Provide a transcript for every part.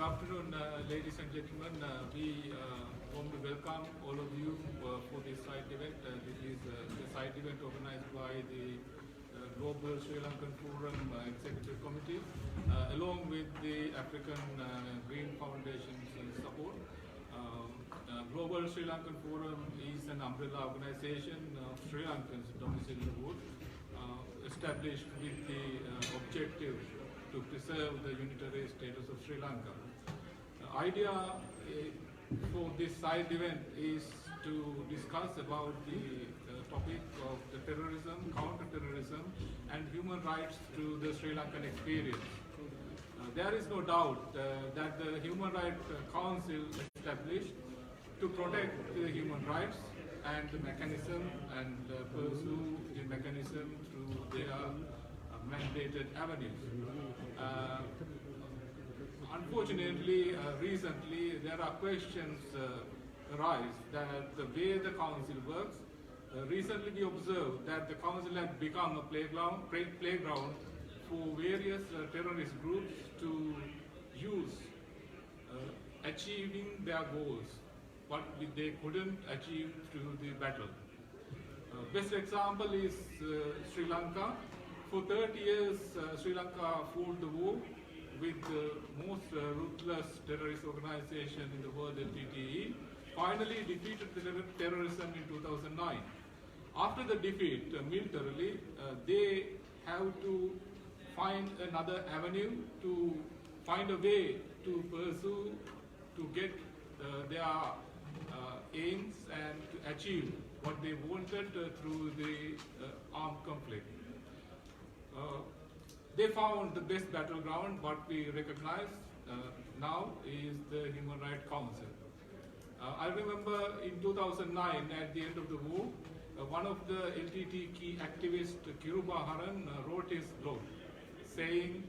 Good afternoon, ladies and gentlemen. We want to welcome all of you for this side event. This is the side event organized by the Global Sri Lankan Forum Executive Committee, along with the African Green Foundation's support. Global Sri Lankan Forum is an umbrella organization of Sri Lankans domiciled abroad, established with the objective to preserve the unitary status of Sri Lanka. The idea for this side event is to discuss about the topic of the terrorism, counter-terrorism, and human rights through the Sri Lankan experience. There is no doubt that the Human Rights Council established to protect the human rights and the mechanism and pursue the mechanism through their mandated avenues. Unfortunately, recently there are questions arise that the way the council works. Recently we observed that the council had become a playground for various terrorist groups to use achieving their goals, what they couldn't achieve through the battle. Best example is Sri Lanka. For 30 years, Sri Lanka fought the war with the most ruthless terrorist organization in the world, LTTE, finally defeated terrorism in 2009. After the defeat, militarily, they have to find another avenue, to find a way to pursue, to get their aims and to achieve what they wanted through the armed conflict. They found the best battleground. What we recognize now is the Human Rights Council. I remember in 2009, at the end of the war, one of the LTT key activists, Kiruba Haran, wrote his blog saying,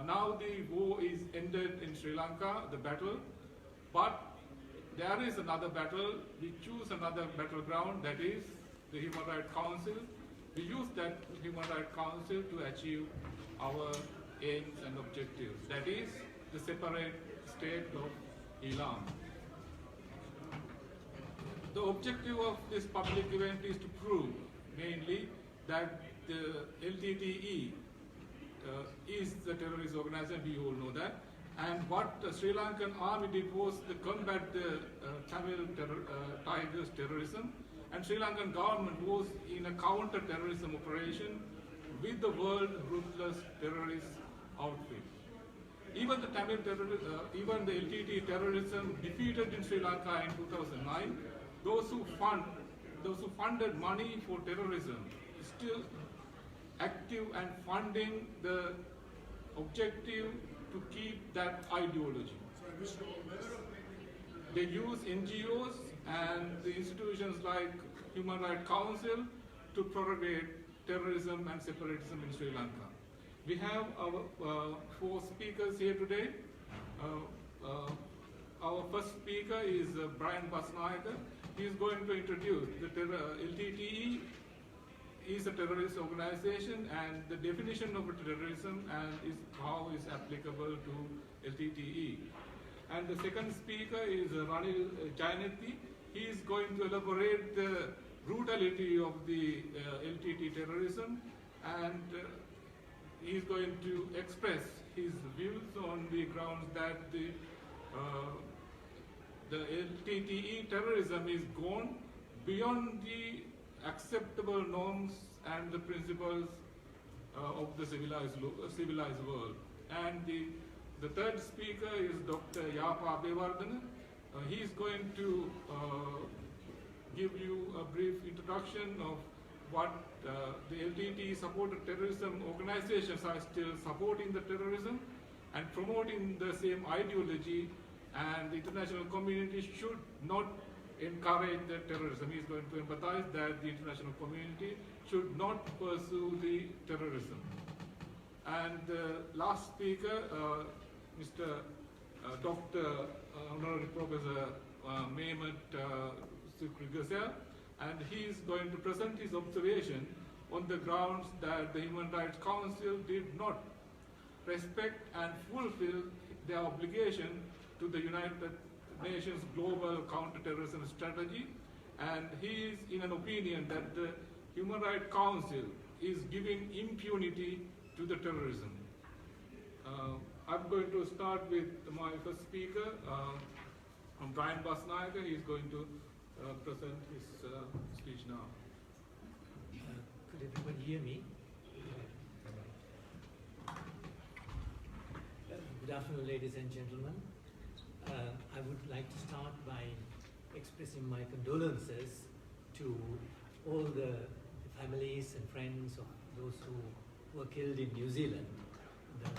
now the war is ended in Sri Lanka, the battle, but there is another battle. We choose another battleground, that is the Human Rights Council. We use that Human Rights Council to achieve our aims and objectives, that is the separate state of Ilam. The objective of this public event is to prove mainly that the LTTE is the terrorist organization, we all know that, and what the Sri Lankan army did was to combat the Tamil Tigers terrorism, and Sri Lankan government was in a counter-terrorism operation with the world ruthless terrorist outfit. Even the even the LTT terrorism defeated in Sri Lanka in 2009, those who funded money for terrorism still active and funding the objective to keep that ideology. They use NGOs and the institutions like Human Rights Council to propagate terrorism and separatism in Sri Lanka. We have our 4 speakers here today. Our first speaker is Brian Basnayaka. He is going to introduce the LTTE is a terrorist organization and the definition of terrorism and how is applicable to LTTE. And the second speaker is Ranil Jayanthi. He is going to elaborate the brutality of the LTT terrorism, and he is going to express his views on the grounds that the LTTE terrorism is gone beyond the acceptable norms and the principles of the civilized world. And the third speaker is Dr. Yapa Abewardena. He is going to give you a brief introduction of what the LTT supported terrorism organizations are still supporting the terrorism and promoting the same ideology, and the international community should not encourage the terrorism. He is going to empathize that the international community should not pursue the terrorism. And the last speaker, Mr. Dr. Honorary Professor Mehmet Sukrigasel, and he is going to present his observation on the grounds that the Human Rights Council did not respect and fulfill their obligation to the United Nations Global Counterterrorism Strategy, and he is in an opinion that the Human Rights Council is giving impunity to the terrorism. I'm going to start with my first speaker, Brian Basnaika. He's going to present his speech now. Could everybody hear me? Good afternoon, ladies and gentlemen. I would like to start by expressing my condolences to all the families and friends of those who were killed in New Zealand in the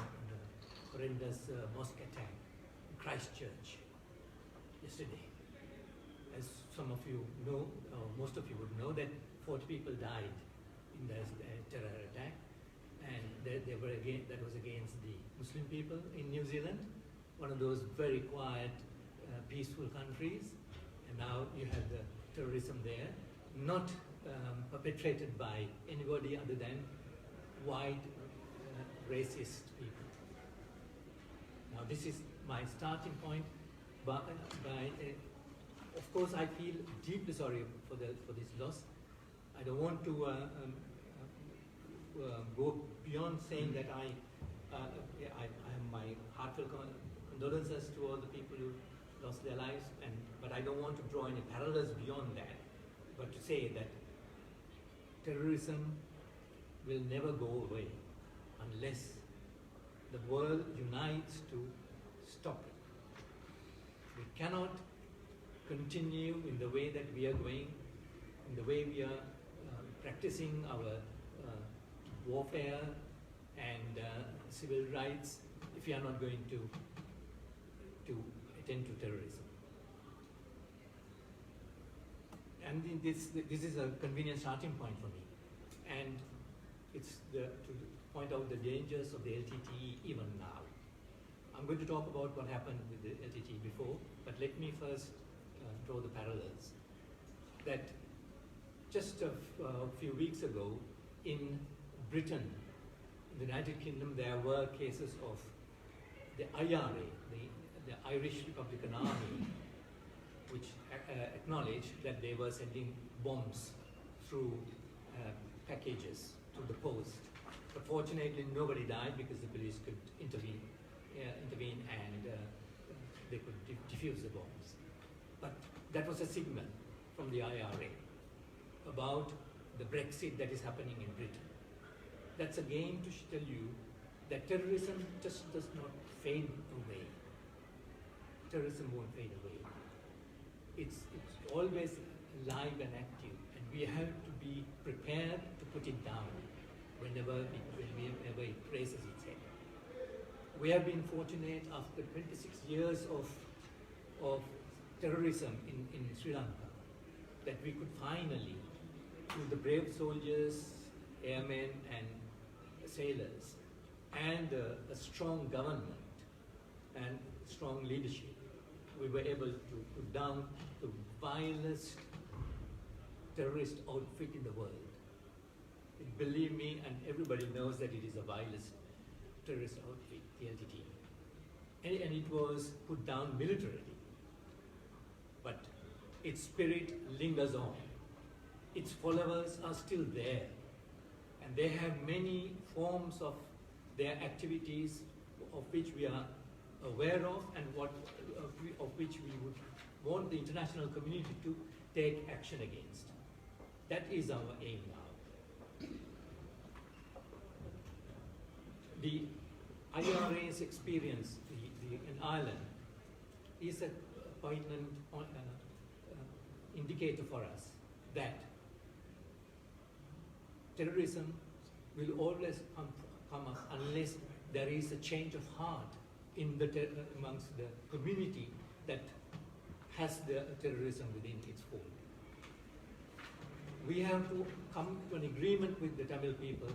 horrendous mosque attack in Christchurch yesterday. As some of you know, or most of you would know, that 40 people died in the terror attack, and that was against the Muslim people in New Zealand, one of those very quiet, peaceful countries, and now you have the terrorism there, not perpetrated by anybody other than white racist people. Now this is my starting point, but of course I feel deeply sorry for this loss. I don't want to go beyond saying that I have my heartfelt condolences to all the people who lost their lives, but I don't want to draw any parallels beyond that, but to say that terrorism will never go away unless the world unites to stop it. We cannot continue in the way that we are going, in the way we are practicing our warfare and civil rights if we are not going to attend to terrorism. And this is a convenient starting point for me. And it's to point out the dangers of the LTTE even now. I'm going to talk about what happened with the LTTE before, but let me first draw the parallels. That just a few weeks ago in Britain, in the United Kingdom, there were cases of the IRA, the Irish Republican Army, which acknowledged that they were sending bombs through packages to the post. But fortunately, nobody died because the police could intervene and they could defuse the bombs. But that was a signal from the IRA about the Brexit that is happening in Britain. That's again to tell you that terrorism just does not fade away. Terrorism won't fade away. It's always live and active, and we have to be prepared to put it down whenever it raises its head. We have been fortunate after 26 years of terrorism in Sri Lanka that we could finally, through the brave soldiers, airmen and sailors, and a strong government and strong leadership, we were able to put down the vilest terrorist outfit in the world. Believe me, and everybody knows that it is the vilest terrorist outfit, the LTTE. And it was put down militarily. But its spirit lingers on. Its followers are still there. And they have many forms of their activities of which we are aware of and of which we would want the international community to take action against. That is our aim now. The IRA's experience in Ireland is a poignant indicator for us that terrorism will always come up unless there is a change of heart amongst the community that has the terrorism within its fold. We have to come to an agreement with the Tamil people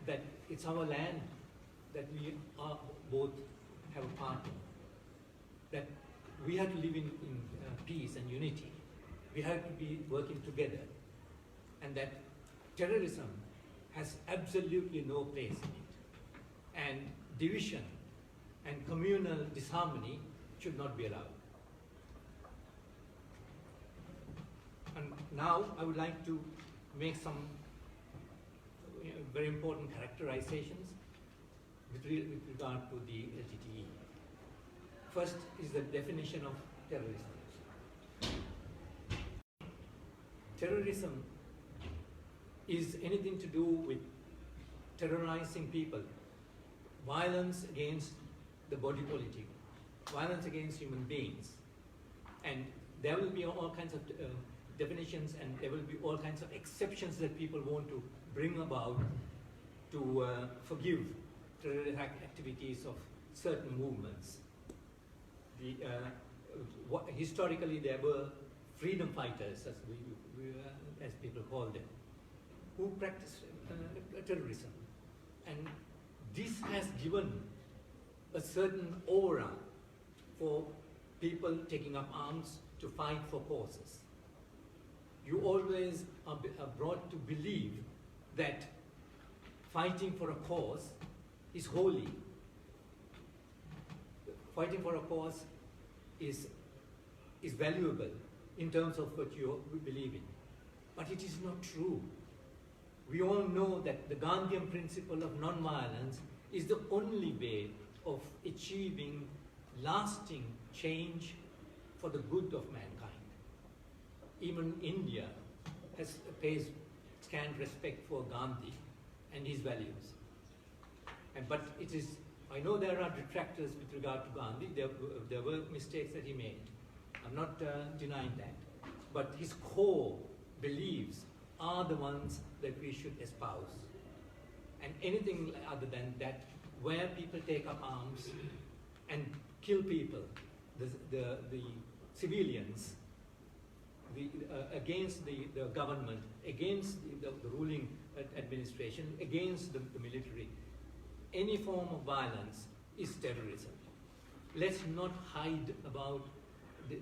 that it's our land that we are both have a part in, that we have to live in peace and unity. We have to be working together, and that terrorism has absolutely no place in it. And division and communal disharmony should not be allowed. And now I would like to make some very important characterizations with regard to the LTTE. First is the definition of terrorism. Terrorism is anything to do with terrorizing people, violence against the body politic, violence against human beings. And there will be all kinds of definitions, and there will be all kinds of exceptions that people want to bring about to forgive terrorist activities of certain movements. Historically, there were freedom fighters, as people call them, who practiced terrorism. And this has given a certain aura for people taking up arms to fight for causes. You always are brought to believe that fighting for a cause is holy. Fighting for a cause is valuable in terms of what you believe in. But it is not true. We all know that the Gandhian principle of non-violence is the only way of achieving lasting change for the good of mankind. Even India pays scant respect for Gandhi and his values. But it is, I know there are detractors with regard to Gandhi. There were mistakes that he made. I'm not denying that. But his core beliefs are the ones that we should espouse. And anything other than that, where people take up arms and kill people, the civilians, against the government, against the ruling administration, against the military, any form of violence is terrorism. Let's not hide about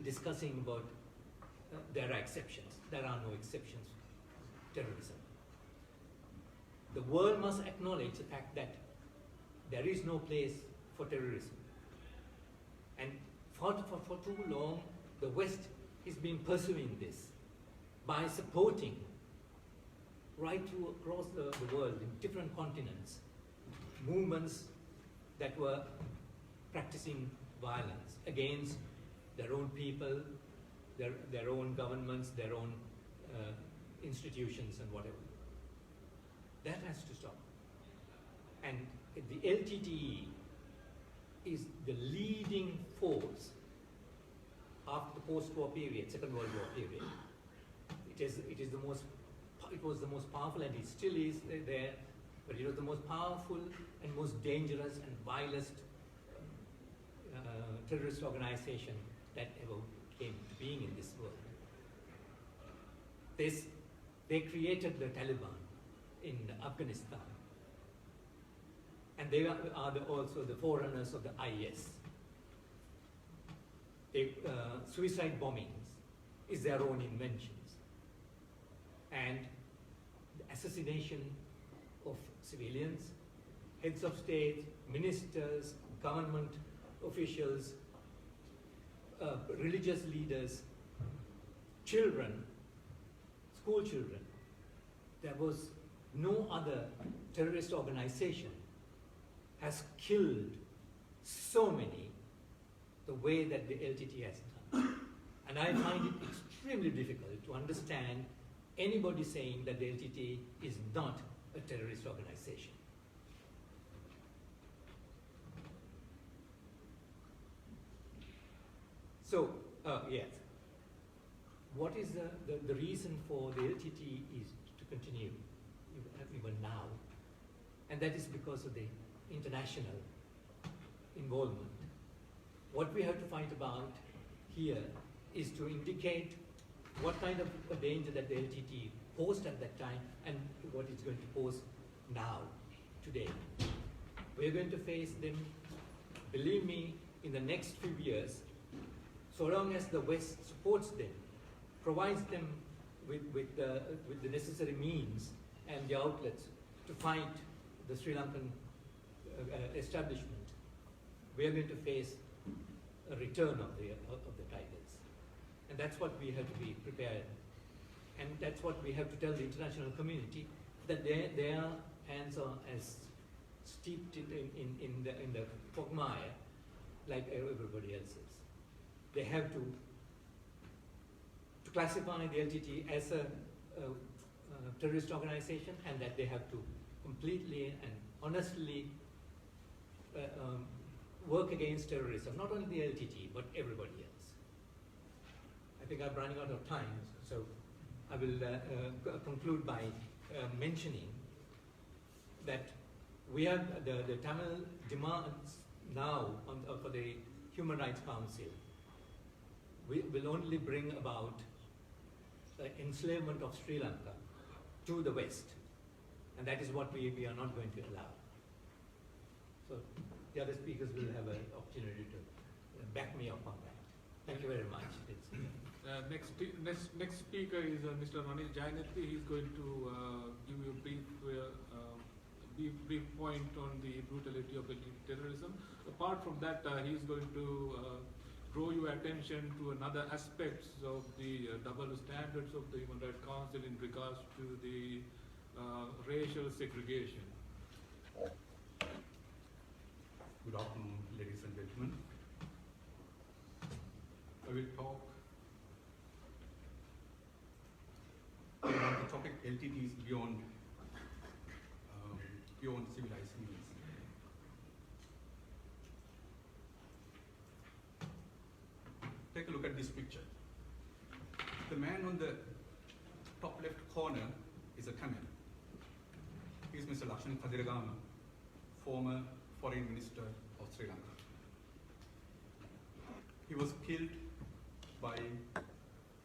discussing about there are exceptions. There are no exceptions to terrorism. The world must acknowledge the fact that there is no place for terrorism. And for too long, the West has been pursuing this by supporting right through across the world in different continents movements that were practicing violence against their own people, their own governments, their own institutions and whatever. That has to stop. And the LTTE is the leading force after the post-war period, Second World War period. It was the most powerful, and it still is there, but it was the most powerful and most dangerous and vilest terrorist organization that ever came to being in this world. They created the Taliban in Afghanistan, and they are also the forerunners of the IS. Suicide bombings is their own inventions, and the assassination of civilians, heads of state, ministers, government officials, religious leaders, children, school children. There was no other terrorist organization has killed so many the way that the LTT has done. And I find it extremely difficult to understand anybody saying that the LTT is not a terrorist organization. So, yes, what is the reason for the LTT is to continue even now? And that is because of the international involvement. What we have to fight about here is to indicate what kind of a danger that the LTT posed at that time and what it's going to pose now, today. We're going to face them, believe me, in the next few years, so long as the West supports them, provides them with the necessary means and the outlets to fight the Sri Lankan establishment. we are going to face a return of the tigers. And that's what we have to be prepared. And that's what we have to tell the international community, that their hands are as steeped in the quagmire like everybody else's. They have to classify the LTT as a terrorist organization, and that they have to completely and honestly work against terrorism, not only the LTT, but everybody else. I think I'm running out of time, so I will conclude by mentioning that we have the Tamil demands now for the Human Rights Council will only bring about the enslavement of Sri Lanka to the West. And that is what we are not going to allow. So the other speakers will have an opportunity to back me up on that. Thank you very much. Next speaker is Mr. Ranil Jainati. He's going to give you a brief point on the brutality of terrorism. Apart from that, he's going to draw your attention to another aspects of the double standards of the Human Rights Council in regards to the racial segregation. Good afternoon, ladies and gentlemen. I will talk about the topic LTTs beyond civilized means. Take a look at this picture. The man on the top left corner is a Tamil. He is Mr. Lakshman Kadiragama, former Foreign Minister of Sri Lanka. He was killed by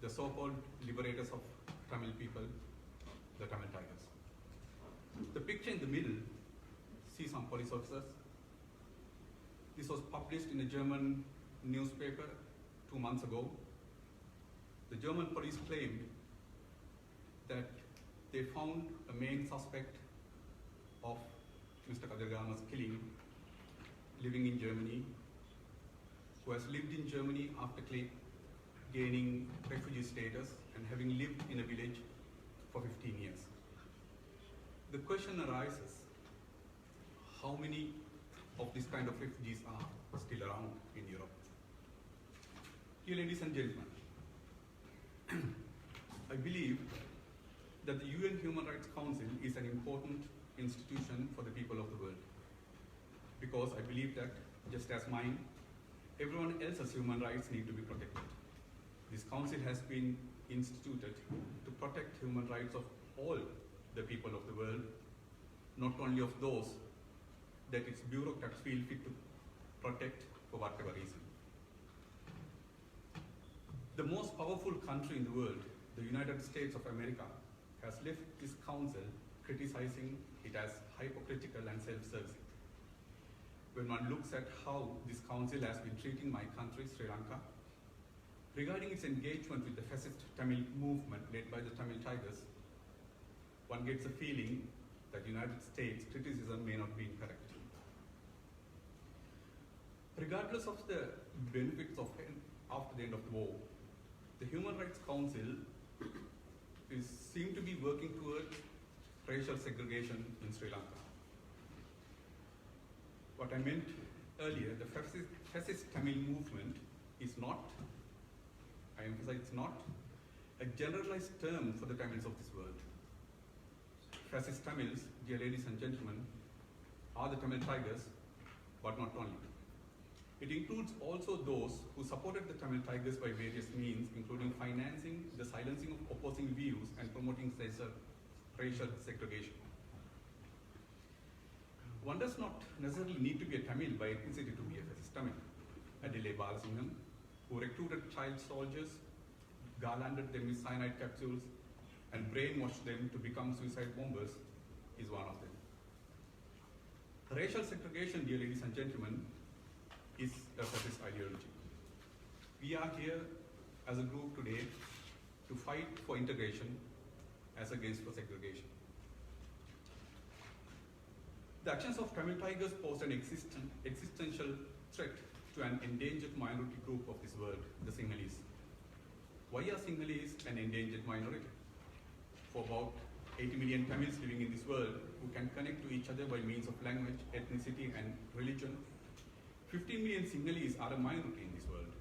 the so-called liberators of Tamil people, the Tamil Tigers. The picture in the middle sees some police officers. This was published in a German newspaper 2 months ago. The German police claimed that they found a main suspect of Mr. Kadirgama's killing living in Germany, who has lived in Germany after gaining refugee status and having lived in a village for 15 years. The question arises, how many of this kind of refugees are still around in Europe? Dear ladies and gentlemen, I believe that the UN Human Rights Council is an important institution for the people of the world, because I believe that, just as mine, everyone else's human rights need to be protected. This council has been instituted to protect human rights of all the people of the world, not only of those that its bureaucrats feel fit to protect for whatever reason. The most powerful country in the world, the United States of America, has left this council criticizing it as hypocritical and self-serving. When one looks at how this council has been treating my country, Sri Lanka, regarding its engagement with the fascist Tamil movement led by the Tamil Tigers, one gets a feeling that the United States criticism may not be incorrect. Regardless of the benefits of after the end of the war, the Human Rights Council seem to be working towards racial segregation in Sri Lanka. What I meant earlier, the fascist Tamil movement is not, I emphasize it's not, a generalized term for the Tamils of this world. Fascist Tamils, dear ladies and gentlemen, are the Tamil Tigers, but not only. It includes also those who supported the Tamil Tigers by various means, including financing the silencing of opposing views and promoting racial segregation. One does not necessarily need to be a Tamil by ethnicity to be a fascist Tamil. Adile Balasingham, who recruited child soldiers, garlanded them with cyanide capsules, and brainwashed them to become suicide bombers, is one of them. Racial segregation, dear ladies and gentlemen, is a fascist ideology. We are here as a group today to fight for integration as against for segregation. The actions of Tamil Tigers pose an existential threat to an endangered minority group of this world, the Sinhalese. Why are Sinhalese an endangered minority? For about 80 million Tamils living in this world who can connect to each other by means of language, ethnicity, and religion, 15 million Sinhalese are a minority in this world.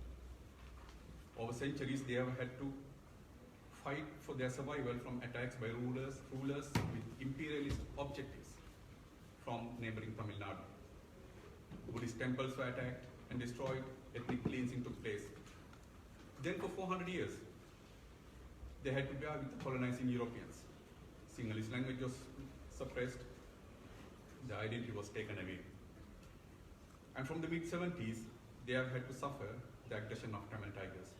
Over centuries, they have had to fight for their survival from attacks by rulers with imperialist objectives from neighboring Tamil Nadu. Buddhist temples were attacked and destroyed, ethnic cleansing took place. Then for 400 years, they had to bear with the colonizing Europeans. Sinhalese language was suppressed, the identity was taken away. And from the mid-70s, they have had to suffer the aggression of Tamil Tigers.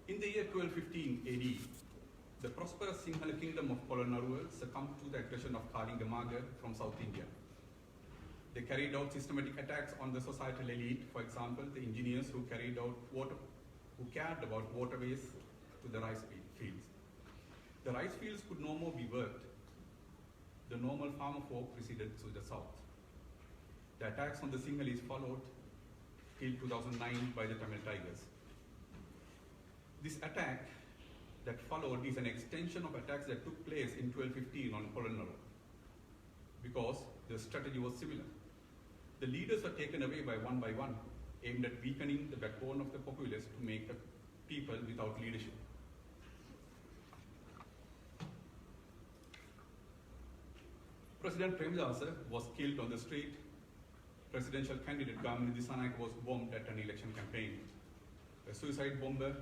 In the year 1215 AD, the prosperous Sinhala kingdom of Polonnaruwa succumbed to the aggression of Kalinga Maga from South India. They carried out systematic attacks on the societal elite, for example, the engineers who cared about waterways to the rice fields. The rice fields could no more be worked. The normal farmer folk receded to the south. The attacks on the Sinhalese followed till 2009 by the Tamil Tigers. This attack that followed is an extension of attacks that took place in 1215 on Polonnaruwa, because the strategy was similar. The leaders were taken away by one, aimed at weakening the backbone of the populace to make a people without leadership. President Premdasa was killed on the street. Presidential candidate Gamini Dissanayake was bombed at an election campaign. A suicide bomber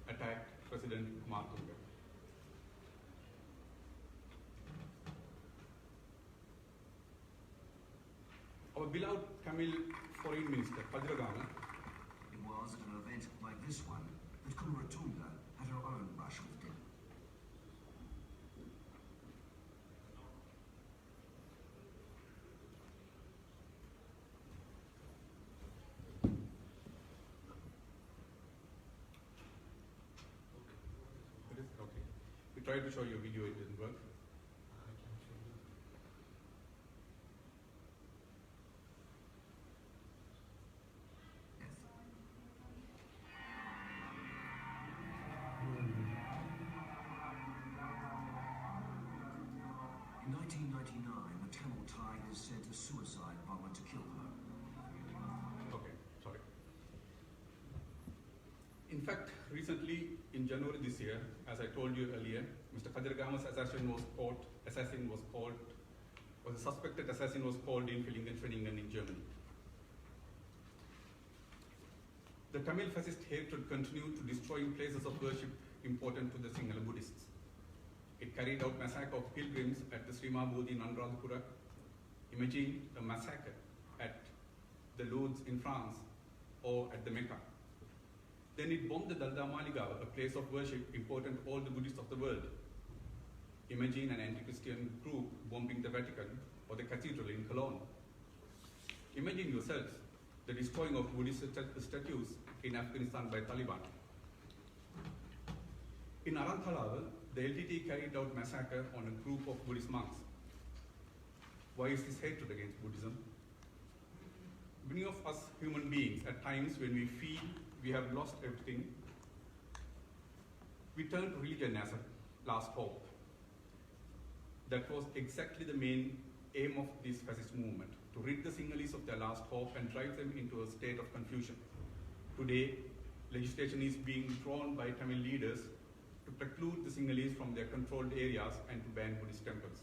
attacked President Matunga. Our beloved Tamil Foreign Minister, Kajragama. It was at an event like this one that Kumaratunga had her own brush with death. Okay. We tried to show you a video, it didn't work. In 1999, the Tamil Tigers sent a suicide bomber to kill her. Okay, sorry. In fact, recently in January this year, as I told you earlier, Mr. Kajragama's a suspected assassin was called in Villingen in Germany. The Tamil fascist hatred continued to destroy places of worship important to the Sinhala Buddhists. It carried out massacre of pilgrims at the Sri Mabodhi in Anuradhapura. Imagine a massacre at the Lourdes in France or at the Mecca. Then it bombed the Dalda Maligawa, a place of worship important to all the Buddhists of the world. Imagine an anti-Christian group bombing the Vatican or the cathedral in Cologne. Imagine yourselves the destroying of Buddhist statues in Afghanistan by Taliban. In Aranthalawa, the LTT carried out massacre on a group of Buddhist monks. Why is this hatred against Buddhism? Many of us human beings, at times when we feel we have lost everything, we turn to religion as a last hope. That was exactly the main aim of this fascist movement, to rid the Sinhalese of their last hope and drive them into a state of confusion. Today, legislation is being drawn by Tamil leaders to preclude the Sinhalese from their controlled areas and to ban Buddhist temples.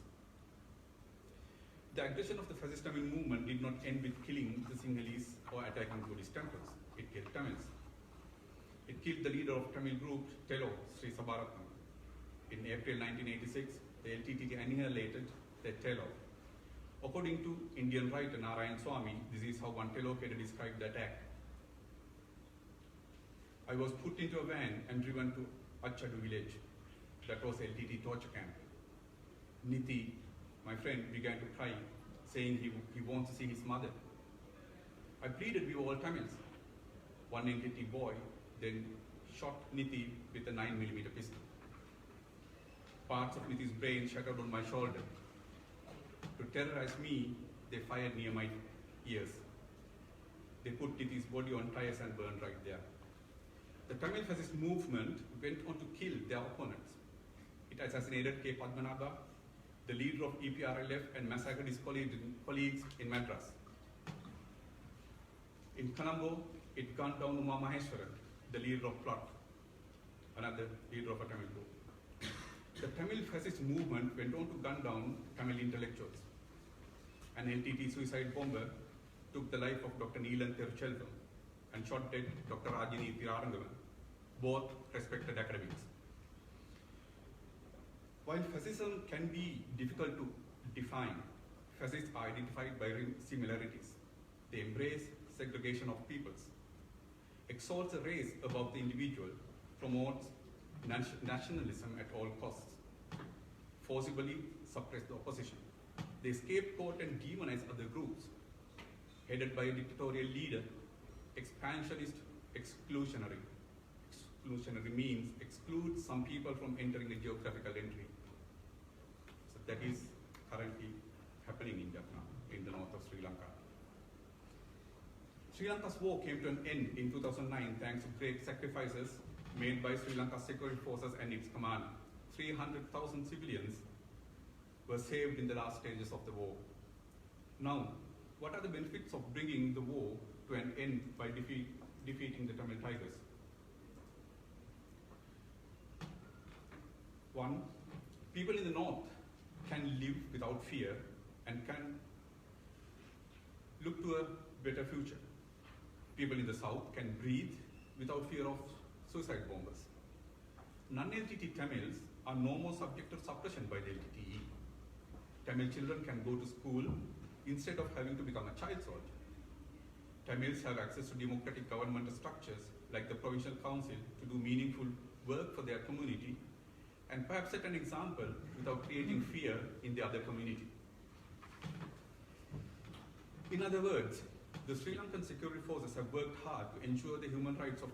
The aggression of the fascist Tamil movement did not end with killing the Sinhalese or attacking Buddhist temples. It killed Tamils. It killed the leader of Tamil group, Tello, Sri Sabaratnam. In April 1986, the LTT annihilated the Tello. According to Indian writer Narayan Swamy, this is how one Tello-cader described the attack. I was put into a van and driven to Achadu village. That was LTT torture camp. Niti, my friend, began to cry, saying he wants to see his mother. I pleaded we were all Tamils. One LTT boy then shot Niti with a 9mm pistol. Parts of Niti's brain shattered on my shoulder. To terrorize me, they fired near my ears. They put Titi's body on tires and burned right there. The Tamil fascist movement went on to kill their opponents. It assassinated K. Padmanabha, the leader of EPRLF, and massacred his colleagues in Madras. In Colombo, it gunned down Uma Maheshwaran, the leader of Plot, another leader of a Tamil group. The Tamil fascist movement went on to gun down Tamil intellectuals. An LTT suicide bomber took the life of Dr. Neelan Tiruchelvam and shot dead Dr. Rajini Thirarangavan, both respected academics. While fascism can be difficult to define, fascists are identified by similarities. They embrace segregation of peoples, exalts a race above the individual, promotes nationalism at all costs, forcibly suppress the opposition. They scapegoat and demonize other groups, headed by a dictatorial leader, expansionist, exclusionary. Exclusionary means exclude some people from entering a geographical entry. So that is currently happening in Jaffna, in the north of Sri Lanka. Sri Lanka's war came to an end in 2009 thanks to great sacrifices made by Sri Lanka's security forces and its command. 300,000 civilians were saved in the last stages of the war. Now, what are the benefits of bringing the war to an end by defeating the Tamil Tigers? One, people in the north can live without fear and can look to a better future. People in the south can breathe without fear of suicide bombers. Non-LTT Tamils are no more subject to suppression by the LTTE. Tamil children can go to school instead of having to become a child soldier. Tamils have access to democratic government structures like the provincial council to do meaningful work for their community and perhaps set an example without creating fear in the other community. In other words, the Sri Lankan security forces have worked hard to ensure the human rights of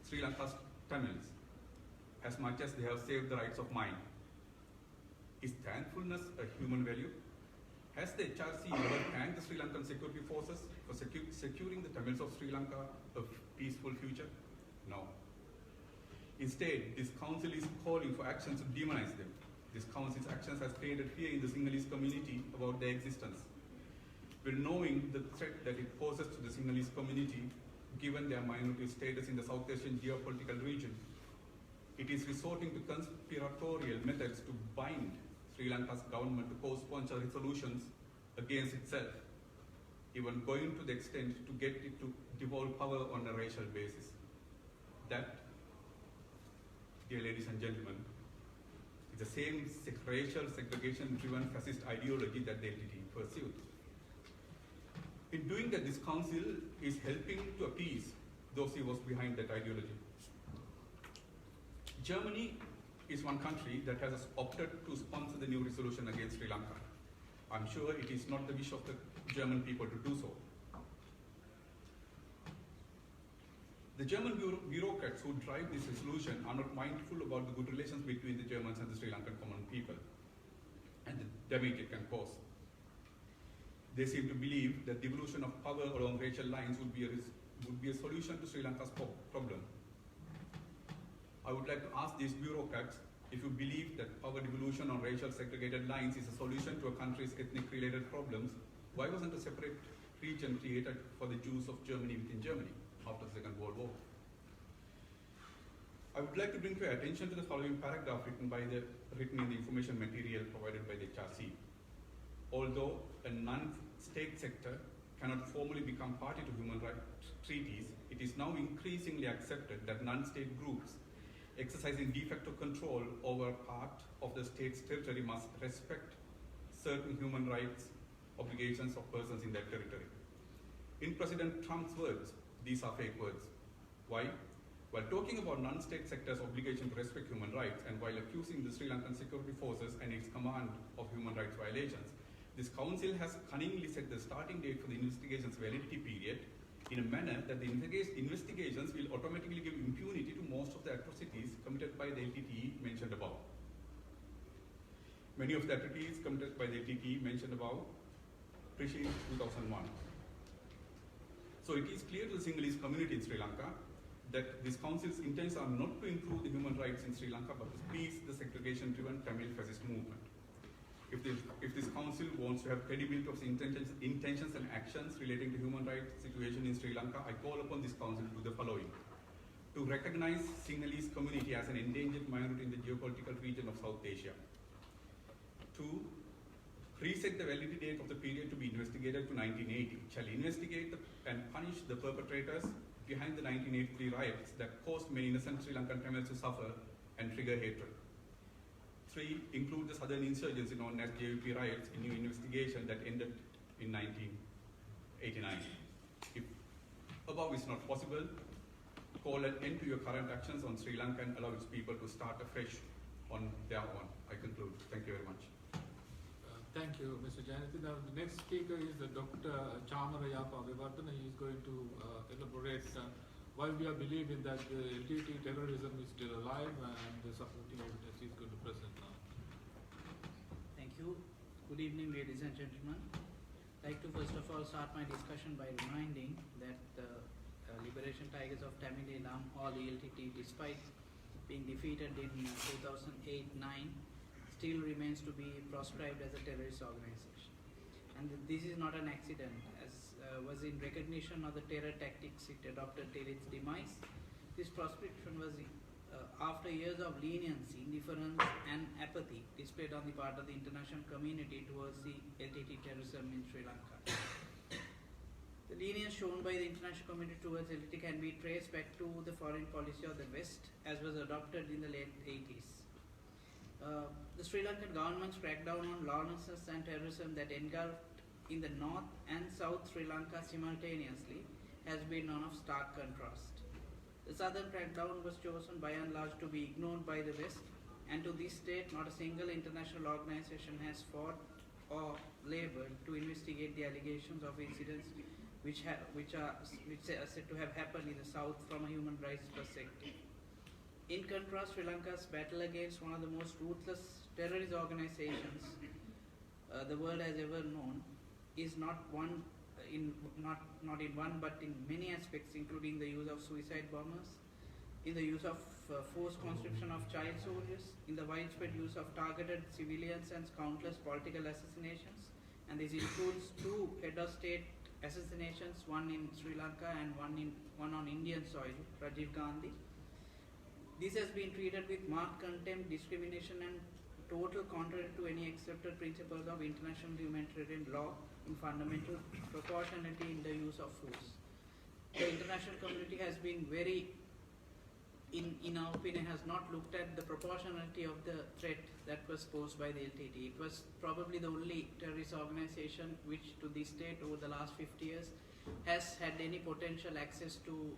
Sri Lanka's Tamils as much as they have saved the rights of mine. Is thankfulness a human value? Has the HRC ever thanked the Sri Lankan security forces for securing the Tamils of Sri Lanka a peaceful future? No. Instead, this council is calling for actions to demonize them. This council's actions has created fear in the Sinhalese community about their existence. Well, knowing the threat that it poses to the Sinhalese community, given their minority status in the South Asian geopolitical region, it is resorting to conspiratorial methods to bind Sri Lanka's government to co-sponsor resolutions against itself, even going to the extent to get it to devolve power on a racial basis. That, dear ladies and gentlemen, is the same racial segregation-driven fascist ideology that the LTT pursued. In doing that, this council is helping to appease those who was behind that ideology. Germany is one country that has opted to sponsor the new resolution against Sri Lanka. I'm sure it is not the wish of the German people to do so. The German bureaucrats who drive this resolution are not mindful about the good relations between the Germans and the Sri Lankan common people and the damage it can cause. They seem to believe that devolution of power along racial lines would be a solution to Sri Lanka's problem. I would like to ask these bureaucrats if you believe that power devolution on racial segregated lines is a solution to a country's ethnic-related problems, why wasn't a separate region created for the Jews of Germany within Germany after the Second World War? I would like to bring to your attention to the following paragraph written in the information material provided by the HRC. Although a non-state sector cannot formally become party to human rights treaties, it is now increasingly accepted that non-state groups exercising de facto control over part of the state's territory must respect certain human rights obligations of persons in that territory. In President Trump's words, these are fake words. Why? While talking about non-state sector's obligation to respect human rights and while accusing the Sri Lankan security forces and its command of human rights violations, this council has cunningly set the starting date for the investigation's validity period in a manner that the investigations will automatically give impunity to most of the atrocities committed by the LTTE mentioned above. Many of the atrocities committed by the LTTE mentioned above precede 2001. So it is clear to the Sinhalese community in Sri Lanka that this council's intents are not to improve the human rights in Sri Lanka, but to peace the segregation-driven Tamil fascist movement. If this council wants to have credibility of intentions and actions relating to human rights situation in Sri Lanka, I call upon this council to do the following. To recognize Sinhalese community as an endangered minority in the geopolitical region of South Asia. 2. Reset the validity date of the period to be investigated to 1980. Shall investigate and punish the perpetrators behind the 1983 riots that caused many innocent Sri Lankan Tamils to suffer and trigger hatred. 3. Include the southern insurgency known as JVP riots in new investigation that ended in 1989. If above is not possible, call an end to your current actions on Sri Lanka and allow its people to start afresh on their own. I conclude. Thank you very much. Thank you, Mr. Janati. Now, the next speaker is Dr. Chamarayapa Vivardhana. He is going to elaborate why we are believing that the LTT terrorism is still alive and the supporting evidence is going to present now. Thank you. Good evening, ladies and gentlemen. I'd like to first of all start my discussion by reminding that the Liberation Tigers of Tamil Eelam, or the LTT, despite being defeated in 2008-9, still remains to be proscribed as a terrorist organization. And this is not an accident, as was in recognition of the terror tactics it adopted till its demise. This proscription was after years of leniency, indifference and apathy displayed on the part of the international community towards the LTT terrorism in Sri Lanka. The lenience shown by the international community towards LTT can be traced back to the foreign policy of the West, as was adopted in the late 80s. The Sri Lankan government's crackdown on lawlessness and terrorism that engulfed in the north and south Sri Lanka simultaneously has been one of stark contrast. The southern crackdown was chosen by and large to be ignored by the West, and to this date not a single international organization has fought or labored to investigate the allegations of incidents which are said to have happened in the south from a human rights perspective. In contrast, Sri Lanka's battle against one of the most ruthless terrorist organizations the world has ever known is not in one but in many aspects, including the use of suicide bombers, in the use of forced conscription of child soldiers, in the widespread use of targeted civilians and countless political assassinations, and this includes 2 head of state assassinations, one in Sri Lanka and one on Indian soil, Rajiv Gandhi. This has been treated with marked contempt, discrimination and total contrary to any accepted principles of international humanitarian law in fundamental proportionality in the use of force. The international community has been very, in our opinion, has not looked at the proportionality of the threat that was posed by the LTT. It was probably the only terrorist organization which to this date over the last 50 years has had any potential access to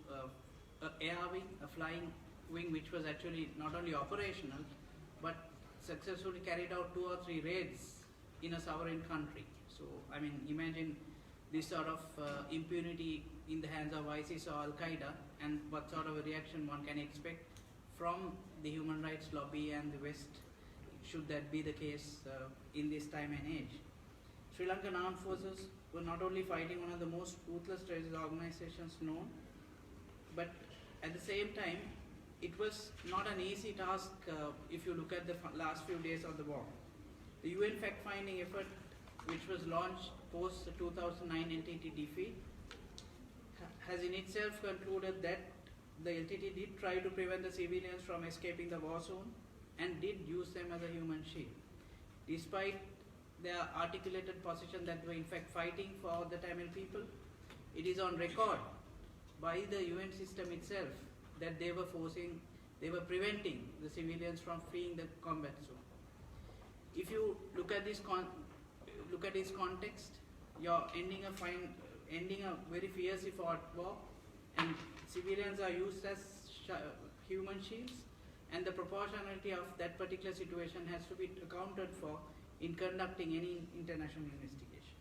an air wing, a flying wing which was actually not only operational but successfully carried out 2 or 3 raids in a sovereign country. So, I mean, imagine this sort of impunity in the hands of ISIS or Al-Qaeda, and what sort of a reaction one can expect from the human rights lobby and the West, should that be the case in this time and age. Sri Lankan armed forces were not only fighting one of the most ruthless terrorist organizations known, but at the same time, it was not an easy task if you look at the last few days of the war. The UN fact-finding effort, which was launched post the 2009 LTT defeat, has in itself concluded that the LTT did try to prevent the civilians from escaping the war zone and did use them as a human shield. Despite their articulated position that they were in fact fighting for the Tamil people, it is on record by the UN system itself that they were preventing the civilians from fleeing the combat zone. If you look at this context, you're ending a very fiercely fought war, and civilians are used as human shields, and the proportionality of that particular situation has to be accounted for in conducting any international investigation.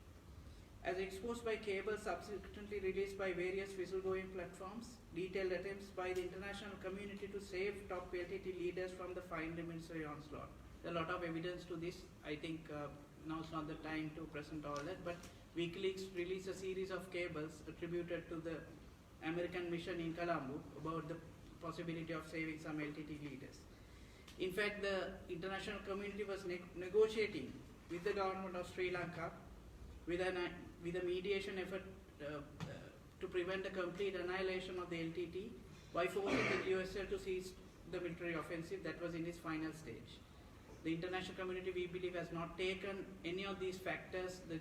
As exposed by cable, subsequently released by various whistleblowing platforms, detailed attempts by the international community to save top LTT leaders from the final military onslaught There are a lot of evidence to this. I think now is not the time to present all that, but WikiLeaks released a series of cables attributed to the American mission in Colombo about the possibility of saving some LTT leaders. In fact, the international community was negotiating with the government of Sri Lanka with a mediation effort to prevent the complete annihilation of the LTT by forcing the USL to cease the military offensive that was in its final stage. The international community, we believe, has not taken any of these factors, the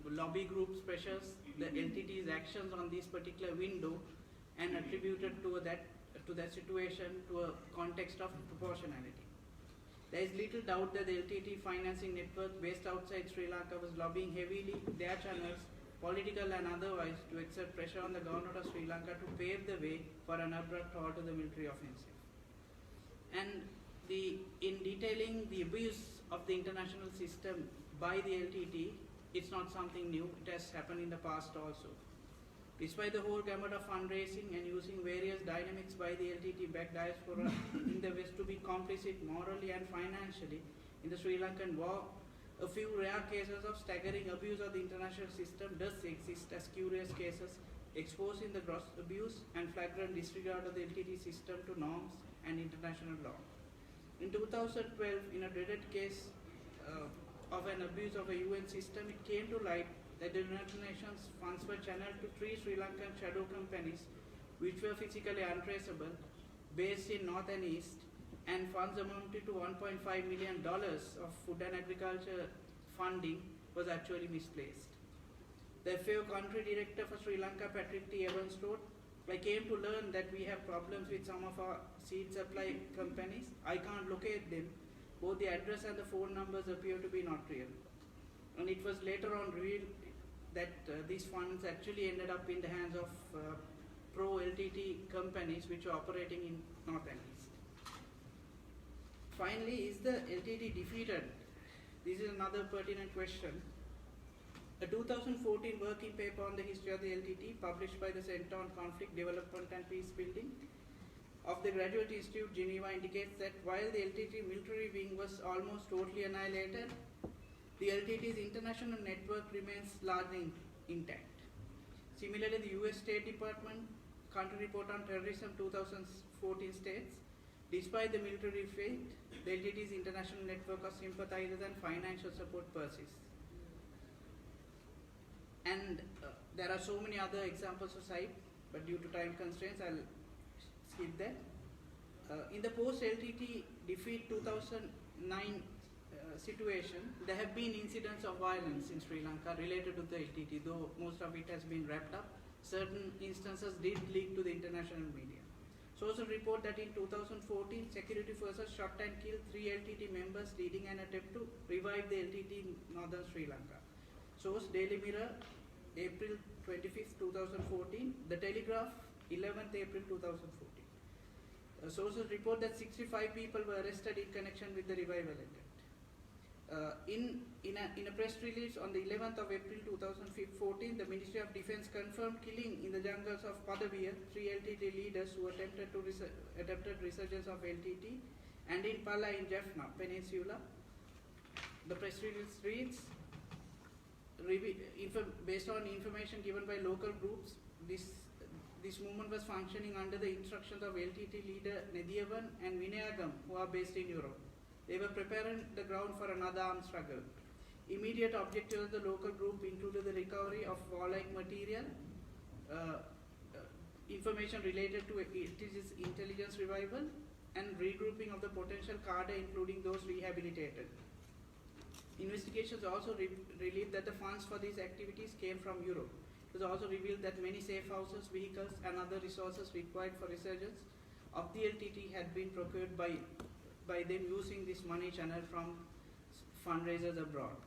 lobby groups' pressures, the LTT's actions on this particular window, and attributed to that situation to a context of proportionality. There is little doubt that the LTT financing network based outside Sri Lanka was lobbying heavily their channels, political and otherwise, to exert pressure on the government of Sri Lanka to pave the way for an abrupt halt to the military offensive. And in detailing the abuse of the international system by the LTT, it's not something new. It has happened in the past also. Despite the whole gamut of fundraising and using various dynamics by the LTT-backed diaspora in the West to be complicit morally and financially in the Sri Lankan war, a few rare cases of staggering abuse of the international system does exist as curious cases exposing the gross abuse and flagrant disregard of the LTT system to norms and international law. In 2012, in a dreaded case of an abuse of a UN system, it came to light that the United Nations funds were channeled to 3 Sri Lankan shadow companies which were physically untraceable, based in North and East, and funds amounted to $1.5 million of food and agriculture funding was actually misplaced. The FAO country director for Sri Lanka, Patrick T. Evans, wrote, "I came to learn that we have problems with some of our seed supply companies. I can't locate them. Both the address and the phone numbers appear to be not real." And it was later on revealed that these funds actually ended up in the hands of pro-LTT companies which were operating in North and East. Finally, is the LTT defeated? This is another pertinent question. A 2014 working paper on the history of the LTT, published by the Center on Conflict Development and Peace Building of the Graduate Institute, Geneva, indicates that while the LTT military wing was almost totally annihilated, the LTT's international network remains largely intact. Similarly, the US State Department Country Report on Terrorism 2014 states, despite the military defeat, the LTT's international network of sympathizers and financial support persists. And there are so many other examples to cite, but due to time constraints, I'll skip that. In the post-LTT defeat 2009 situation, there have been incidents of violence in Sri Lanka related to the LTT, though most of it has been wrapped up. Certain instances did leak to the international media. Sources report that in 2014, security forces shot and killed 3 LTT members, leading an attempt to revive the LTT in northern Sri Lanka. Source: Daily Mirror, April 25, 2014. The Telegraph, 11th April 2014. Sources report that 65 people were arrested in connection with the revival attempt. In a press release on the 11th of April 2014, the Ministry of Defense confirmed killing in the jungles of Padaviya 3 LTT leaders who attempted resurgence of LTT, and in Pala in Jaffna Peninsula. The press release reads, based on information given by local groups, this movement was functioning under the instructions of LTT leader Nediyavan and Vinayagam, who are based in Europe. They were preparing the ground for another armed struggle. Immediate objectives of the local group included the recovery of warlike material, information related to LTT's intelligence revival, and regrouping of the potential cadre, including those rehabilitated. Investigations also revealed that the funds for these activities came from Europe. It was also revealed that many safe houses, vehicles, and other resources required for resurgence of the LTT had been procured by them using this money channel from fundraisers abroad.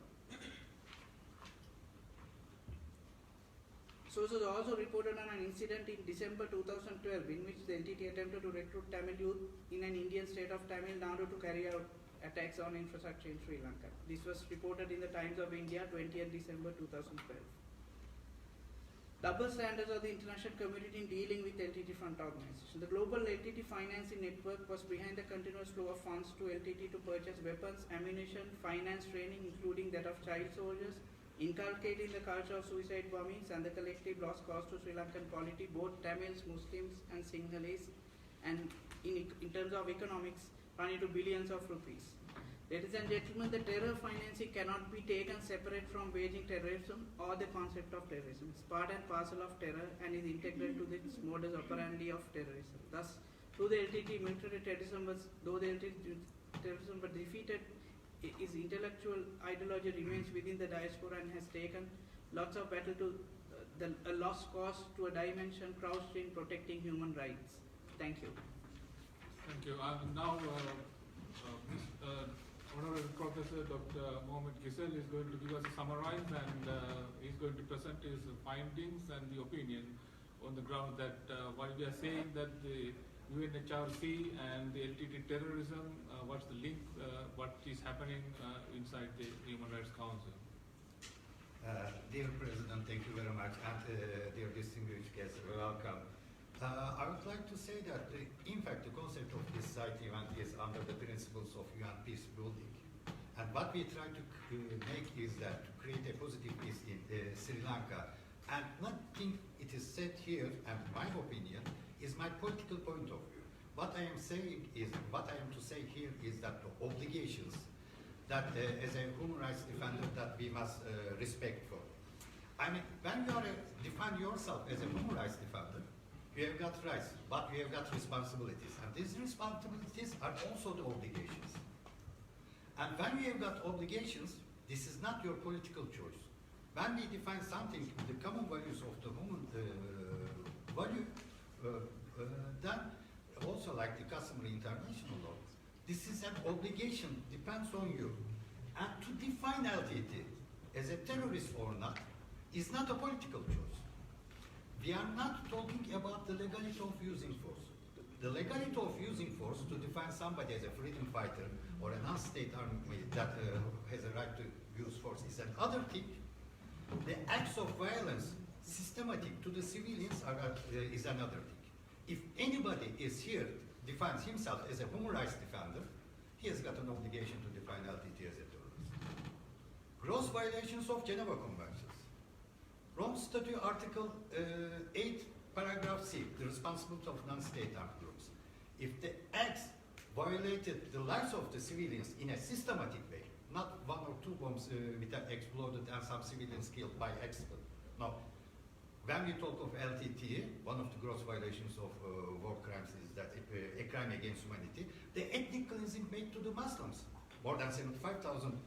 Sources also reported on an incident in December 2012 in which the LTT attempted to recruit Tamil youth in an Indian state of Tamil Nadu to carry out attacks on infrastructure in Sri Lanka. This was reported in the Times of India, 20th December 2012. double standards of the international community in dealing with LTT front organization. The global LTT financing network was behind the continuous flow of funds to LTT to purchase weapons, ammunition, finance training, including that of child soldiers, inculcating the culture of suicide bombings and the collective loss caused to Sri Lankan polity, both Tamils, Muslims and Sinhalese, and in terms of economics, running to billions of rupees. Ladies and gentlemen, the terror financing cannot be taken separate from waging terrorism or the concept of terrorism. It's part and parcel of terror and is integral to the modus operandi of terrorism. Thus, through the LTT, military terrorism was, though the LTT terrorism was defeated, its intellectual ideology remains within the diaspora and has taken lots of battle to a lost cause to a dimension crouched in protecting human rights. Thank you. Thank you. Now, Honorable Professor Dr. Mohammed Gisel is going to give us a summarize, and he's going to present his findings and the opinion on the ground that while we are saying that the UNHRC and the LTT terrorism, what's the link, what is happening inside the Human Rights Council? Dear President, thank you very much, and dear distinguished guests, welcome. I would like to say that, in fact, the concept of this site event is under the principles of UN peace building. And what we try to make is that to create a positive peace in Sri Lanka. And nothing it is said here, and my opinion, is my political point of view. What I am saying is, what I am to say here is that the obligations that as a human rights defender that we must respect for. I mean, when you are define yourself as a human rights defender, we have got rights, but we have got responsibilities. And these responsibilities are also the obligations. And when we have got obligations, this is not your political choice. When we define something, the common values of the human value, then also like the customary international law, this is an obligation, depends on you. And to define LTT as a terrorist or not is not a political choice. We are not talking about the legality of using force. The legality of using force to define somebody as a freedom fighter or a non-state army that has a right to use force is another thing. The acts of violence systematic to the civilians is another thing. If anybody is here, defines himself as a human rights defender, he has got an obligation to define LTT as a terrorist. Gross violations of Geneva Conventions. Rome Statute Article 8, Paragraph C, the responsibility of non-state armed groups. If the acts violated the lives of the civilians in a systematic way, not one or two bombs exploded and some civilians killed by accident. No. When we talk of LTT, one of the gross violations of war crimes is that a crime against humanity, the ethnic cleansing made to the Muslims. More than 75,000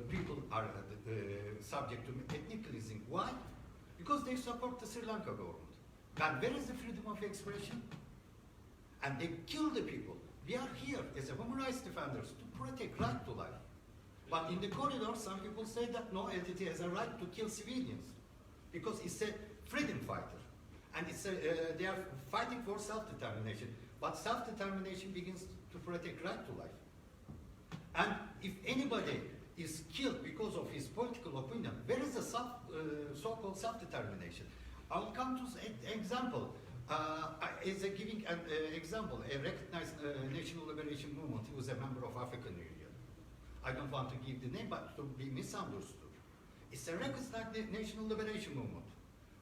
people are subject to ethnic cleansing. Why? Because they support the Sri Lanka government. And where is the freedom of expression? And they kill the people. We are here as a human rights defenders to protect right to life. But in the corridor, some people say that no, LTT has a right to kill civilians because it's a freedom fighter. And it's they are fighting for self-determination. But self-determination begins to protect right to life. And if anybody is killed because of his political opinion, where is the so-called self-determination? I'll come to an example. As a giving an example, a recognized national liberation movement, he was a member of African Union. I don't want to give the name, but to be misunderstood. It's a recognized national liberation movement.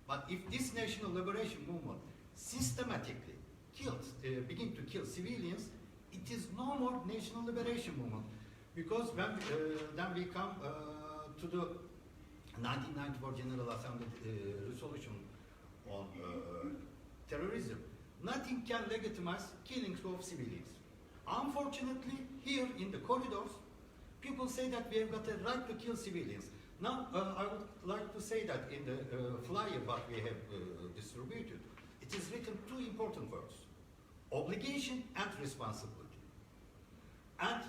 But if this national liberation movement systematically begin to kill civilians, it is no more national liberation movement. Because when then we come to the 1994 General Assembly resolution on terrorism, nothing can legitimize killings of civilians. Unfortunately, here in the corridors, people say that we have got a right to kill civilians. Now, I would like to say that in the flyer that we have distributed, it is written two important words: obligation and responsibility. And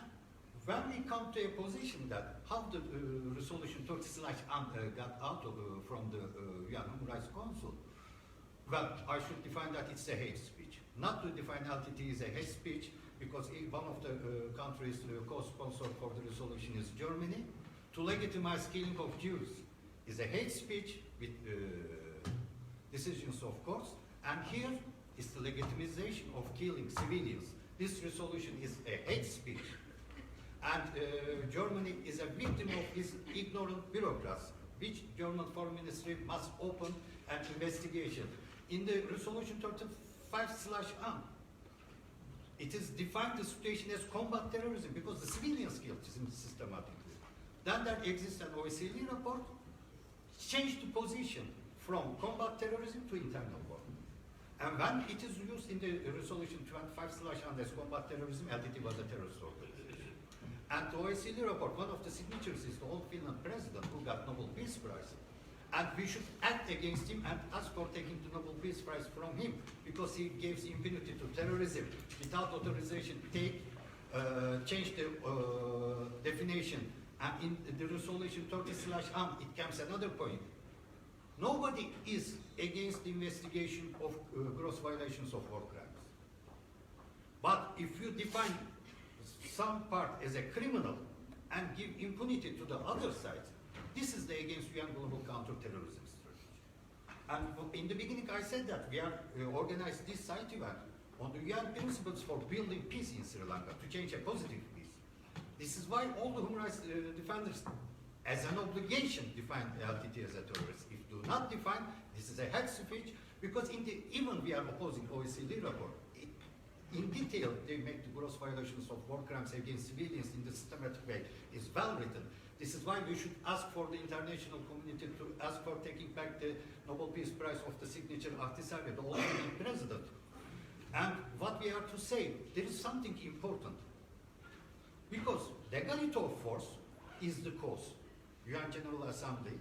when we come to a position that how the resolution 30/1 got out from the UN Human Rights Council, well, I should define that it's a hate speech. Not to define LTT is a hate speech, because one of the countries co-sponsor for the resolution is Germany. To legitimize killing of Jews is a hate speech with decisions, of course. And here is the legitimization of killing civilians. This resolution is a hate speech. And Germany is a victim of his ignorant bureaucrats, which German Foreign Ministry must open an investigation. In the resolution 35/1, it is defined the situation as combat terrorism because the civilians killed systematically. Then there exists an OECD report, changed the position from combat terrorism to internal war. And when it is used in the resolution 25/1 as combat terrorism, LTT was a terrorist organization. And the OECD report, one of the signatures is the old Finland president who got Nobel Peace Prize. And we should act against him and ask for taking the Nobel Peace Prize from him because he gives impunity to terrorism without authorization. Change the definition. And in the resolution 30/1, it comes another point. Nobody is against the investigation of gross violations of war crimes. But if you define some part as a criminal and give impunity to the other side, this is the against UN global counterterrorism strategy. And in the beginning I said that we are organized this side event on the UN principles for building peace in Sri Lanka to change a positive peace. This is why all the human rights defenders as an obligation define LTT as a terrorist. If do not define, this is a hate speech because even we are opposing OECD report. In detail, they make the gross violations of war crimes against civilians in the systematic way. It's well written. This is why we should ask for the international community to ask for taking back the Nobel Peace Prize of the signature Ahtisaari, the old president. And what we are to say, there is something important. Because legality of force is the cause. UN General Assembly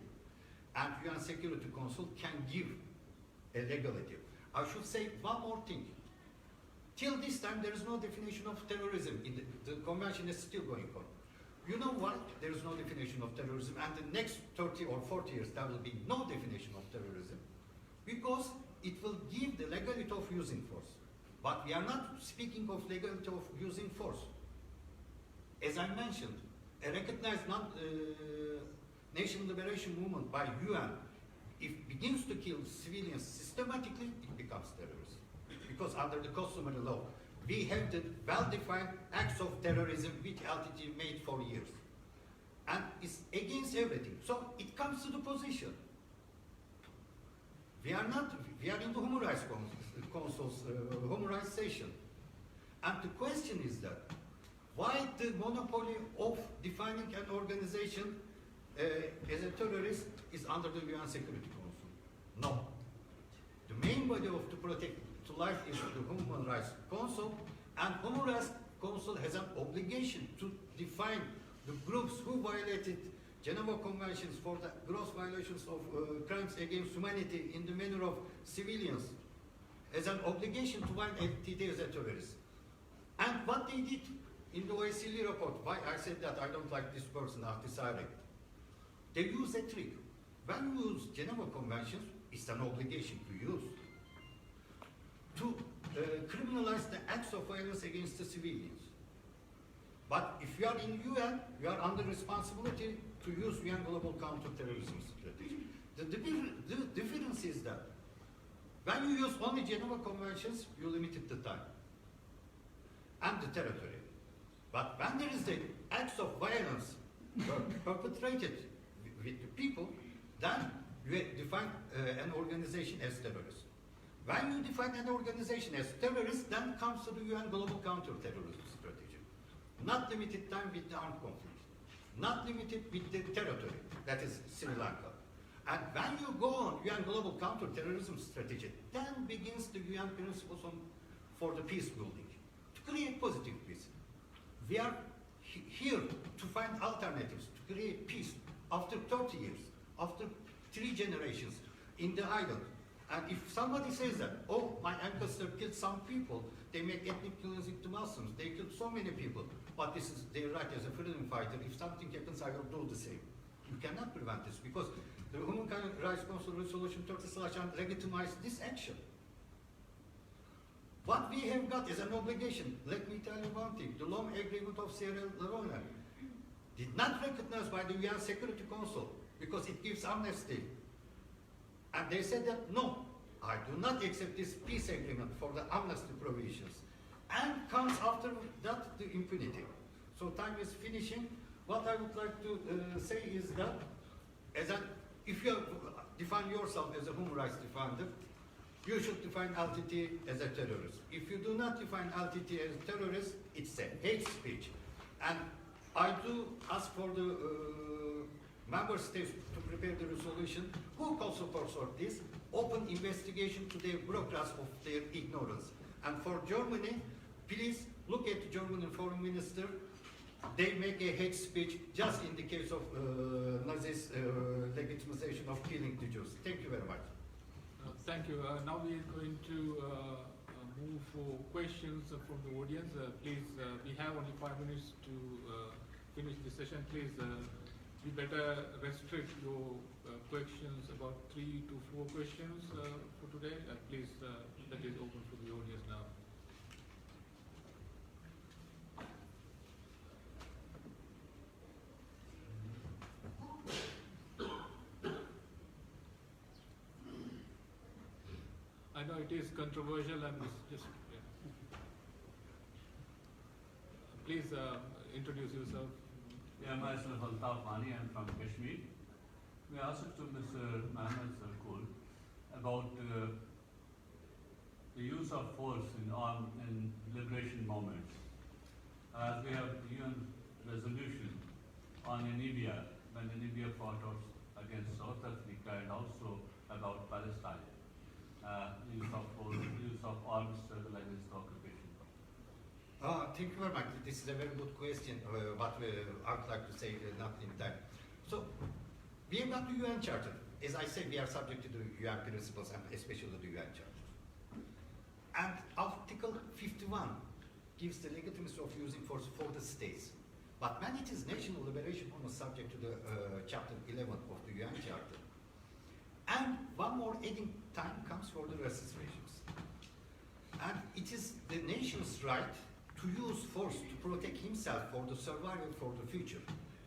and UN Security Council can give a legality. I should say one more thing. Till this time, there is no definition of terrorism. The convention is still going on. You know why? There is no definition of terrorism, and the next 30 or 40 years, there will be no definition of terrorism, because it will give the legality of using force. But we are not speaking of legality of using force. As I mentioned, a recognized nation liberation movement by UN, if it begins to kill civilians systematically, it becomes terrorism. Because under the customary law, we have the well-defined acts of terrorism which LTT made for years. And it's against everything. So it comes to the position. We are in the Human Rights Council's Human Rights session. And the question is that, why the monopoly of defining an organization as a terrorist is under the UN Security Council? No. The main body of the protect to life is the Human Rights Council, and Human Rights Council has an obligation to define the groups who violated Geneva Conventions for the gross violations of crimes against humanity in the manner of civilians, as an obligation to find LTT as a terrorist. And what they did in the OECD report, why I said that I don't like this person, Ahtisaari, they use a trick. When you use Geneva Conventions, it's an obligation to use. To criminalize the acts of violence against the civilians. But if you are in UN, you are under responsibility to use UN Global Counterterrorism Strategy. The difference is that when you use only Geneva Conventions, you limit the time and the territory. But when there is the acts of violence perpetrated with the people, then you define an organization as terrorist. When you define an organization as terrorist, then comes to the UN Global Counterterrorism Strategy. Not limited time with the armed conflict. Not limited with the territory, that is Sri Lanka. And when you go on UN Global Counterterrorism Strategy, then begins the UN principles for the peace building, to create positive peace. We are here to find alternatives, to create peace after 30 years, after 3 generations in the island. And if somebody says that, oh, my ancestor killed some people, they make ethnic cleansing to Muslims, they killed so many people, but this is their right as a freedom fighter. If something happens, I will do the same. You cannot prevent this because the Human Rights Council Resolution 30/1 legitimizes this action. What we have got is an obligation. Let me tell you one thing. The Lome Agreement of Sierra Leone did not recognize by the UN Security Council because it gives amnesty. And they said that, no, I do not accept this peace agreement for the amnesty provisions. And comes after that the impunity. So time is finishing. What I would like to say is that if you define yourself as a human rights defender, you should define LTT as a terrorist. If you do not define LTT as a terrorist, it's a hate speech. And I do ask for the member states to prepare the resolution. Who can support this? Open investigation to the bureaucrats of their ignorance. And for Germany, please look at the German foreign minister. They make a hate speech just in the case of Nazis' legitimization of killing the Jews. Thank you very much. Thank you. Now we are going to move for questions from the audience. Please, we have only 5 minutes to finish the session. Please, you better restrict your questions about 3 to 4 questions for today. Please, that is open for the audience now. I know it is controversial and it's just, yeah. Please introduce yourself. Yeah, myself Altaf Mani, I'm from Kashmir. We asked to Mr. Mohammed Sarkul about the use of force in liberation moments. As we have the UN resolution on Namibia, when Namibia fought out against South Africa, and also about Palestine. Use of force, use of armed struggle against the occupation. Thank you very much. This is a very good question, but I would like to say nothing that. So, we have got the UN Charter. As I said, we are subject to the UN principles and especially the UN Charter. And Article 51 gives the legitimacy of using force for the states. But when it is national liberation movement subject to the Chapter 11 of the UN Charter, and one more adding time comes for the resist regimes. And it is the nation's right to use force to protect himself for the survival for the future.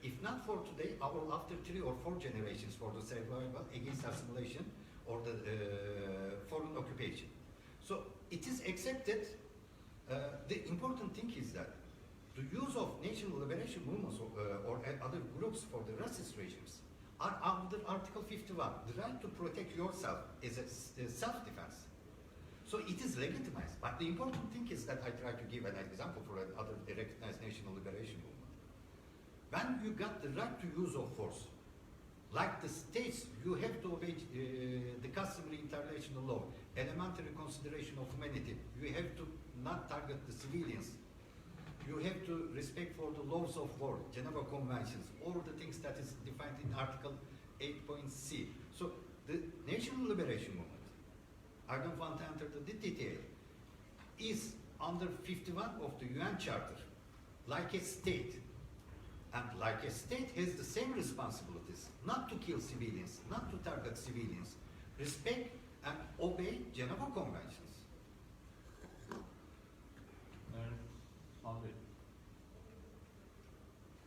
If not for today, after 3 or 4 generations for the survival against assimilation or the foreign occupation. So it is accepted. The important thing is that the use of national liberation movements or other groups for the racist regimes are under Article 51, the right to protect yourself is a self-defense. So it is legitimized. But the important thing is that I try to give an example for another recognized national liberation movement. When you got the right to use of force, like the states, you have to obey the customary international law, elementary consideration of humanity. You have to not target the civilians. You have to respect for the laws of war, Geneva Conventions, all the things that is defined in Article 8.c. So the national liberation movement, I don't want to enter the detail, is under 51 of the UN Charter, like a state. And like a state has the same responsibilities, not to kill civilians, not to target civilians, respect and obey Geneva Conventions.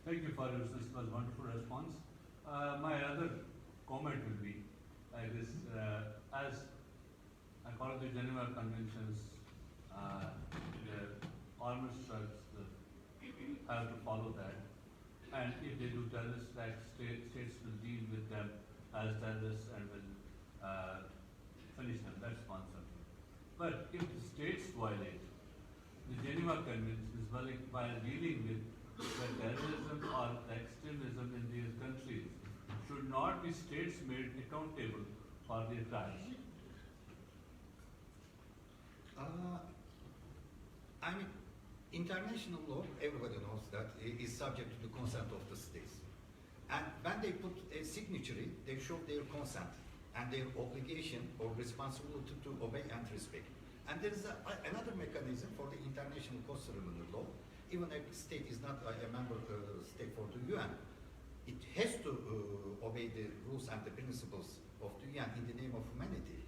Thank you for this was wonderful response. My other comment will be like this: as according to Geneva Conventions, the armed struggles have to follow that, and if they do terrorist acts, states will deal with them as terrorists and will finish them. That's one something. But if the states violate the Geneva Conventions while dealing with the terrorism or extremism in these countries, should not be states made accountable for their crimes? I mean, international law, everybody knows that is subject to the consent of the states. And when they put a signature, they show their consent and their obligation or responsibility to obey and respect. And there is another mechanism for the international customary law. Even a state is not a member state for the UN, it has to obey the rules and the principles of the UN in the name of humanity.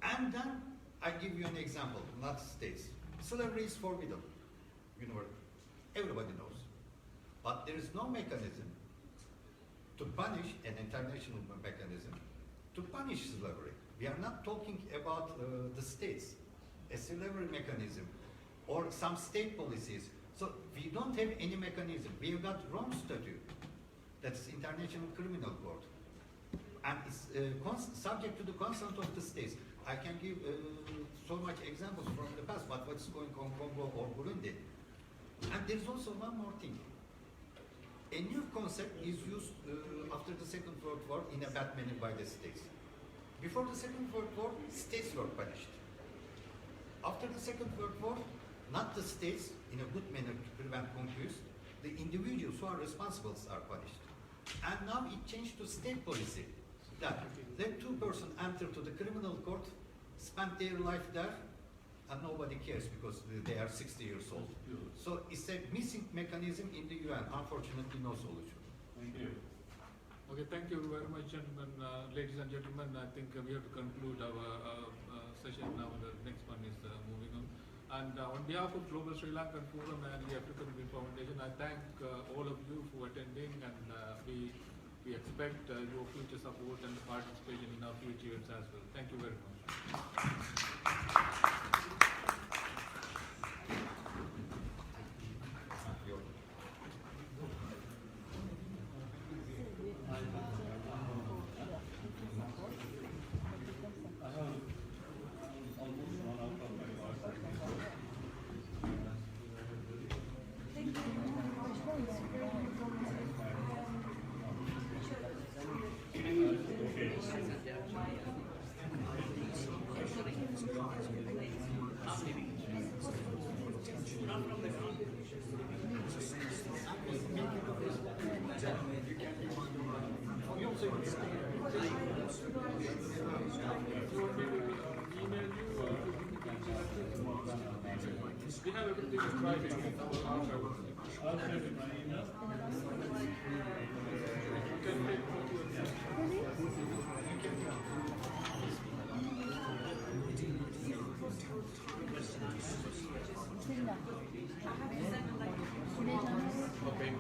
And then I give you an example, not states. Slavery is forbidden. You know, everybody knows. But there is no mechanism to punish, an international mechanism, to punish slavery. We are not talking about the states, a slavery mechanism, or some state policies. So we don't have any mechanism. We have got Rome Statute, that's International Criminal Court, and it's subject to the consent of the states. I can give so much examples from the past, but what's going on Congo or Burundi. And there's also one more thing. A new concept is used after the Second World War in a bad manner by the states. Before the Second World War, states were punished. After the Second World War, not the states, in a good manner to prevent conquest, the individuals who are responsible are punished. And now it changed to state policy. That let two persons enter to the criminal court, spend their life there, and nobody cares because they are 60 years old. So it's a missing mechanism in the UN. Unfortunately, no solution. Thank you. Okay, thank you very much, gentlemen. Ladies and gentlemen, I think we have to conclude our session now. The next one is moving on. And on behalf of Global Sri Lankan Forum and the African Green Foundation, I thank all of you for attending, and we expect your future support and participation in our future events as well. Thank you very much. We have everything in writing in our archive. I'll send you my email. You can take photos. Okay.